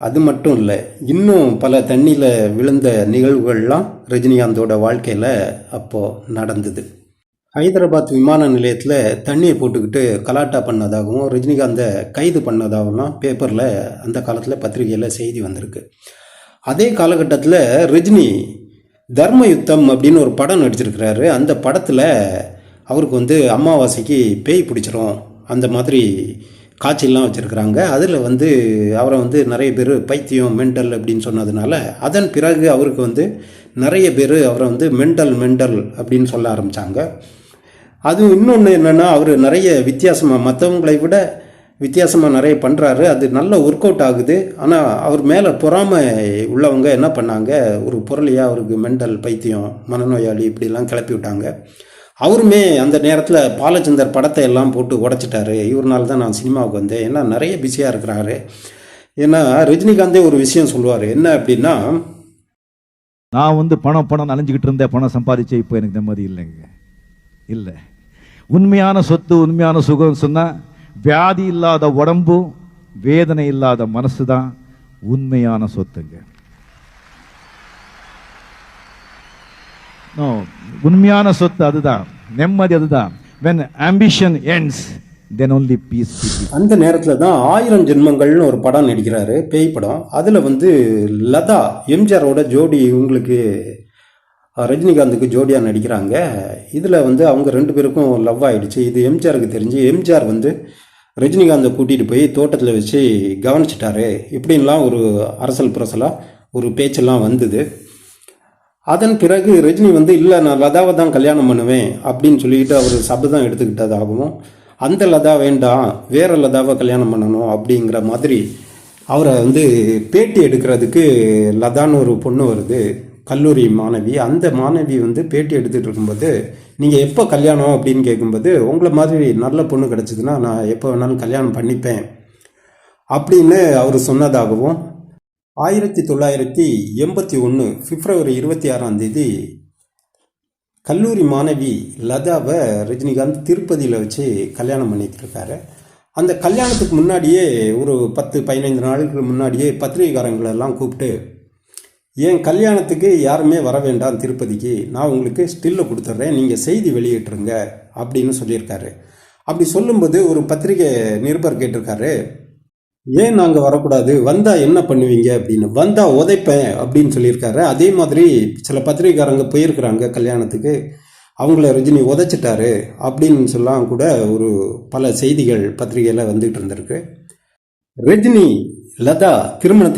அது மட்டும் இல்லை, இன்னும் பல தண்ணியில் விழுந்த நிகழ்வுகள்லாம் ரஜினிகாந்தோட வாழ்க்கையில் அப்போது நடந்தது. ஹைதராபாத் விமான நிலையத்தில் தண்ணியை போட்டுக்கிட்டு கலாட்டா பண்ணதாகவும் ரஜினிகாந்தை கைது பண்ணதாகவும் பேப்பரில் அந்த காலத்தில் பத்திரிகையில் செய்தி வந்திருக்கு. அதே காலகட்டத்தில் ரஜினி தர்ம யுத்தம் அப்படின்னு ஒரு படம் நடிச்சிருக்கிறாரு. அந்த படத்தில் அவருக்கு அமாவாசைக்கு பேய் பிடிச்சிரும் அந்த மாதிரி காட்சியெல்லாம் வச்சுருக்கிறாங்க. அதில் அவரை நிறைய பேர் பைத்தியம் மெண்டல் அப்படின்னு சொன்னதுனால அதன் பிறகு அவருக்கு நிறைய பேர் அவரை மெண்டல் அப்படின்னு சொல்ல ஆரம்பித்தாங்க. அதுவும் இன்னொன்று என்னென்னா, அவர் நிறைய வித்தியாசமாக மற்றவங்களை விட வித்தியாசமாக நிறைய பண்ணுறாரு. அது நல்ல ஒர்க் அவுட் ஆகுது. ஆனால் அவர் மேலே பொறாமை உள்ளவங்க என்ன பண்ணாங்க, ஒரு பொருளையாக அவருக்கு மெண்டல் பைத்தியம் மனநோயாளி இப்படிலாம் கிளப்பி விட்டாங்க. அவருமே அந்த நேரத்தில் பாலச்சந்தர் படத்தை எல்லாம் போட்டு உடைச்சிட்டாரு. இவர்னால தான் நான் சினிமாவுக்கு வந்தேன், ஏன்னா நிறைய பிஸியாக இருக்கிறாரு. ஏன்னா ரஜினிகாந்தே ஒரு விஷயம் சொல்லுவார், என்ன அப்படின்னா, நான் பணம் அலைஞ்சிக்கிட்டு இருந்தேன், பணம் சம்பாதிச்சே இப்போ எனக்கு நிம்மதி இல்லைங்க. இல்லை, உண்மையான சொத்து உண்மையான சுகம் சொன்னால் வியாதி இல்லாத உடம்பு வேதனை இல்லாத மனசு தான் உண்மையான சொத்துங்க. உண்மையான சொத்து அதுதான், நிம்மதி அதுதான். when ambition ends then only peace begins. அந்த நேரத்தில் தான் 1000 ஜென்மங்கள்னு ஒரு படம் நடிக்கிறாரு, பேய் படம். அதில் லதா எம்ஜிஆரோட ஜோடி உங்களுக்கு ரஜினிகாந்துக்கு ஜோடியாக நடிக்கிறாங்க. இதில் அவங்க 2 பேருக்கும் லவ் ஆகிடுச்சு. இது எம்ஜிஆருக்கு தெரிஞ்சு எம்ஜிஆர் ரஜினிகாந்தை கூட்டிகிட்டு போய் தோட்டத்தில் வச்சு கவனிச்சிட்டாரு. இப்படின்லாம் ஒரு அரசல் புரசலாக ஒரு பேச்செல்லாம் வந்தது. அதன் பிறகு ரஜினி இல்லை, நான் லதாவை தான் கல்யாணம் பண்ணுவேன் அப்படின்னு சொல்லிக்கிட்டு அவர் சபதம் எடுத்துக்கிட்டதாகவும், அந்த லதா வேண்டாம் வேற லதாவை கல்யாணம் பண்ணணும் அப்படிங்கிற மாதிரி அவரை பேட்டி எடுக்கிறதுக்கு லதான்னு ஒரு பொண்ணு வருது, கல்லூரி மாணவி. அந்த மாணவி பேட்டி எடுத்துகிட்டு இருக்கும்போது, நீங்கள் எப்போ கல்யாணம் அப்படின்னு கேட்கும்போது, உங்களை மாதிரி நல்ல பொண்ணு கிடச்சிதுன்னா நான் எப்போ வேணாலும் கல்யாணம் பண்ணிப்பேன் அப்படின்னு அவர் சொன்னதாகவும், 1981 பிப்ரவரி 26 கல்லூரி மாணவி லதாவை ரஜினிகாந்த் திருப்பதியில் வச்சு கல்யாணம் பண்ணிட்டு இருக்காரு. அந்த கல்யாணத்துக்கு முன்னாடியே ஒரு 10-15 நாளுக்கு முன்னாடியே பத்திரிகைக்காரங்களெல்லாம் கூப்பிட்டு, என் கல்யாணத்துக்கு யாருமே வர வேண்டாம் திருப்பதிக்கு, நான் உங்களுக்கு ஸ்டில்லை கொடுத்துட்றேன், நீங்கள் செய்தி வெளியிட்டுருங்க அப்படின்னு சொல்லியிருக்காரு. அப்படி சொல்லும்போது ஒரு பத்திரிகை நிருபர் கேட்டிருக்காரு, ஏன் நாங்கள் வரக்கூடாது, வந்தால் என்ன பண்ணுவீங்க அப்படின்னு. வந்தால் உதைப்பேன் அப்படின்னு சொல்லியிருக்காரு. அதே மாதிரி சில பத்திரிகைக்காரங்க போயிருக்கிறாங்க கல்யாணத்துக்கு, அவங்கள ரஜினி உதைச்சிட்டாரு அப்படின்னு சொல்லலாம் கூட ஒரு பல செய்திகள் பத்திரிகையில் வந்துகிட்டு இருந்திருக்கு. ரஜினி லதா திருமணத்தை